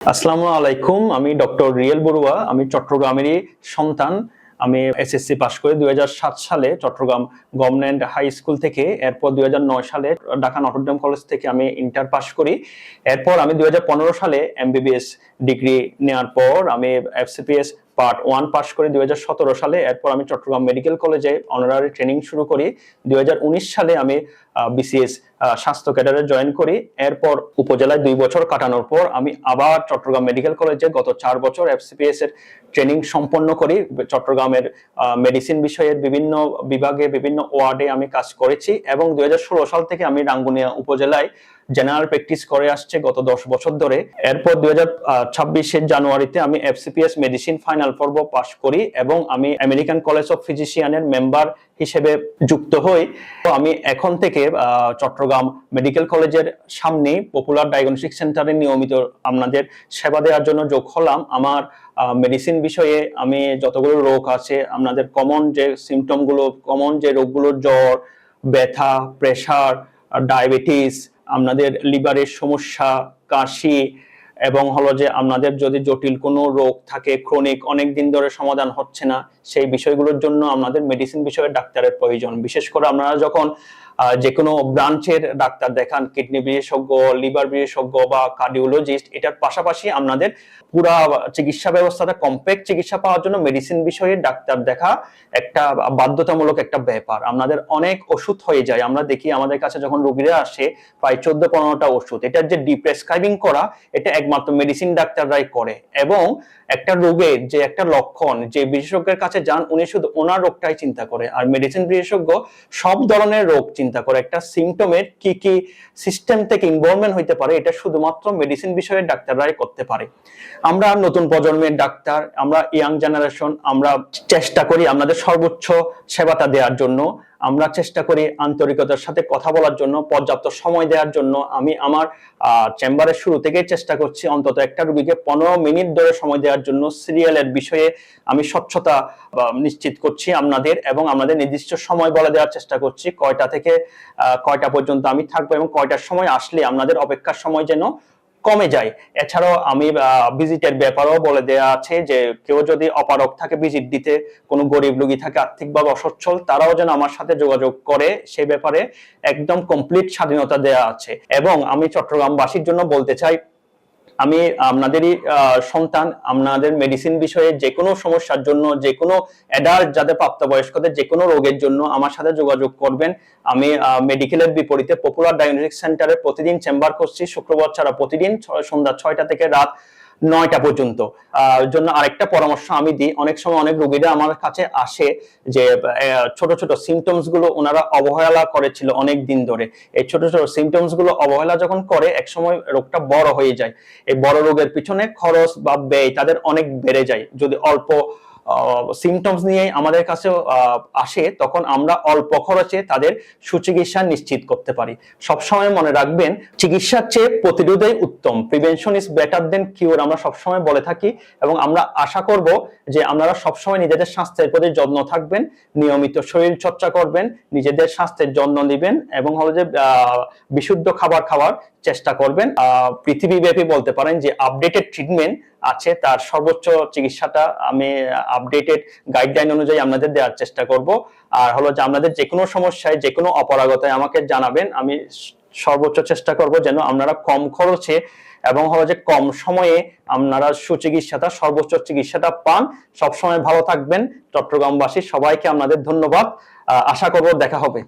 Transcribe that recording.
আসসালামু আলাইকুম। আমি ডক্টর রিয়েল বড়ুয়া। আমি চট্টগ্রামেরই সন্তান। আমি এসএসসি পাশ করে 2007 সালে চট্টগ্রাম গভর্নমেন্ট হাই স্কুল থেকে, এরপর 2009 সালে ঢাকা নটরডেম কলেজ থেকে আমি ইন্টার পাশ করি। এরপর আমি 2015 সালে এমবিবিএস ডিগ্রি নেওয়ার পর আমি এফসিপিএস পার্ট 1 পাশ করি 2017 সালে। এরপর আমি চট্টগ্রাম মেডিকেল কলেজে অনারারি ট্রেনিং শুরু করি। 2019 সালে আমি বিসিএস স্বাস্থ্য ক্যাডারে জয়েন করি। এরপর উপজেলায় 2 বছর কাটানোর পর আমি আবার চট্টগ্রাম মেডিকেল কলেজে গত 4 বছর এফসিপিএস এর ট্রেনিং সম্পন্ন করি। চট্টগ্রামের মেডিসিন বিষয়ের বিভিন্ন বিভাগে, বিভিন্ন ওয়ার্ডে আমি কাজ করেছি এবং 2016 সাল থেকে আমি রাঙ্গুনিয়া উপজেলায় জেনারেল প্র্যাকটিস করে আসছে গত 10 বছর ধরে। এরপর 2026 জানুয়ারিতে আমি এফসিপিএস মেডিসিন ফাইনাল পর্ব পাশ করি এবং আমি আমেরিকান কলেজ অফ ফিজিশিয়ানের মেম্বার হিসেবে যুক্ত হই। তো আমি এখন থেকে চট্টগ্রাম মেডিকেল কলেজের সামনে পপুলার ডায়াগনস্টিক সেন্টারে নিয়মিত আপনাদের সেবা দেওয়ার জন্য যোগ হলাম। আমার মেডিসিন বিষয়ে আমি যতগুলো রোগ আছে, আপনাদের কমন যে সিমটমগুলো, কমন যে রোগগুলোর জ্বর, ব্যথা, প্রেশার, ডায়াবেটিস, আপনাদের লিভারের সমস্যা, কাশি এবং হলো যে আপনাদের যদি জটিল কোনো রোগ থাকে, ক্রনিক অনেক দিন ধরে সমাধান হচ্ছে না, সেই বিষয়গুলোর জন্য আপনাদের মেডিসিন বিষয়ে ডাক্তারের প্রয়োজন। বিশেষ করে আপনারা যখন যে কোনো ব্রাঞ্চের ডাক্তার দেখান, কিডনি বিশেষজ্ঞ, লিভার বিশেষজ্ঞ বা কার্ডিওলজিস্ট, এটার পাশাপাশি আপনাদের পুরা চিকিৎসা ব্যবস্থাটা কমপ্লেক্স চিকিৎসা পাওয়ার জন্য মেডিসিন বিষয়ে ডাক্তার দেখা একটা বাধ্যতামূলক একটা ব্যাপার। আপনাদের অনেক ওষুধ হয়ে যায়, আমরা দেখি আমাদের কাছে যখন রোগীরা আসে প্রায় 14-15টা ওষুধ। এটার যে ডিপ্রেসক্রাইবিং করা, এটা একমাত্র মেডিসিন ডাক্তাররাই করে। এবং একটা রোগের যে একটা লক্ষণ, যে বিশেষজ্ঞের কাছে যান উনি শুধু ওনার রোগটাই চিন্তা করে, আর মেডিসিন বিশেষজ্ঞ সব ধরনের রোগ চিন্তা করে। একটা সিমটমের কি কি সিস্টেম থেকে ইনভলভমেন্ট হইতে পারে, এটা শুধুমাত্র মেডিসিন বিষয়ের ডাক্তাররাই করতে পারে। আমরা নতুন প্রজন্মের ডাক্তার, আমরা ইয়াং জেনারেশন, আমরা চেষ্টা করি আপনাদের সর্বোচ্চ সেবাটা দেওয়ার জন্য। আমরা চেষ্টা করি আন্তরিকতার সাথে কথা বলার জন্য, পর্যাপ্ত সময় দেওয়ার জন্য। আমি আমার চেম্বারের শুরু থেকেই চেষ্টা করছি অন্তত একটা রোগীকে 15 মিনিট ধরে সময় দেওয়ার জন্য। সিরিয়ালের বিষয়ে আমি স্বচ্ছতা নিশ্চিত করছি আপনাদের, এবং আমাদের নির্দিষ্ট সময় বলে দেওয়ার চেষ্টা করছি কয়টা থেকে কয়টা পর্যন্ত আমি থাকবো এবং কয়টার সময় আসলে আপনাদের অপেক্ষার সময় যেন কমে যায়। এছাড়াও আমি ভিজিটের ব্যাপারেও বলে দেওয়া আছে যে কেউ যদি অপারগ থাকে ভিজিট দিতে, কোনো গরিব রোগী থাকে আর্থিকভাবে অসচ্ছল, তারাও যেন আমার সাথে যোগাযোগ করে, সেই ব্যাপারে একদম কমপ্লিট স্বাধীনতা দেওয়া আছে। এবং আমি চট্টগ্রামবাসীর জন্য বলতে চাই, আমি আপনাদেরই সন্তান। আপনাদের মেডিসিন বিষয়ে যে কোনো সমস্যার জন্য, যে কোনো অ্যাডাল্ট যাদের প্রাপ্তবয়স্কদের যে কোনো রোগের জন্য আমার সাথে যোগাযোগ করবেন। আমি মেডিকেলের বিপরীতে পপুলার ডায়াগনস্টিক সেন্টারে প্রতিদিন চেম্বার করছি, শুক্রবার ছাড়া প্রতিদিন সন্ধ্যা 6টা থেকে রাত 9টা পর্যন্ত। জন্য আরেকটা পরামর্শ আমি দিই, অনেক সময় অনেক রোগীরা আমার কাছে আসে যে ছোট ছোট সিমটমস গুলো ওনারা অবহেলা করেছিল অনেক দিন ধরে। এই ছোট ছোট সিমটমস গুলো অবহেলা যখন করে, এক সময় রোগটা বড় হয়ে যায়। এই বড় রোগের পিছনে খরচ বা ব্যয় তাদের অনেক বেড়ে যায়। যদি অল্প সিমটমস নিয়ে আমাদের কাছে আসে, তখন আমরা অল্প খরচে তাদের সুচিকিৎসা নিশ্চিত করতে পারি। সবসময় মনে রাখবেন, চিকিৎসার চেয়ে প্রতিরোধই উত্তম। প্রিভেনশন ইজ বেটার দেন কিউর, আমরা সবসময় বলে থাকি। এবং আমরা আশা করব যে আপনারা সবসময় নিজেদের স্বাস্থ্যের প্রতি যত্ন থাকবেন, নিয়মিত শরীর চর্চা করবেন, নিজেদের স্বাস্থ্যের যত্ন নেবেন এবং হলো যে বিশুদ্ধ খাবার খাওয়ার চেষ্টা করবেন। পৃথিবীব্যাপী বলতে পারেন যে আপডেটেড ট্রিটমেন্ট আছে, তার সর্বোচ্চ চিকিৎসাটা আমি আপডেটেড গাইডলাইন অনুযায়ী আপনাদের দেওয়ার চেষ্টা করব। আর হলো যে আপনাদের যে কোনো সমস্যায়, যে কোনো অপারগতায় আমাকে জানাবেন। আমি সর্বোচ্চ চেষ্টা করব যেন আপনারা কম খরচে এবং হলো যে কম সময়ে আপনারা সুচিকিৎসাটা, সর্বোচ্চ চিকিৎসাটা পান। সবসময় ভালো থাকবেন। চট্টগ্রামবাসী সবাইকে আপনাদের ধন্যবাদ। আশা করব দেখা হবে।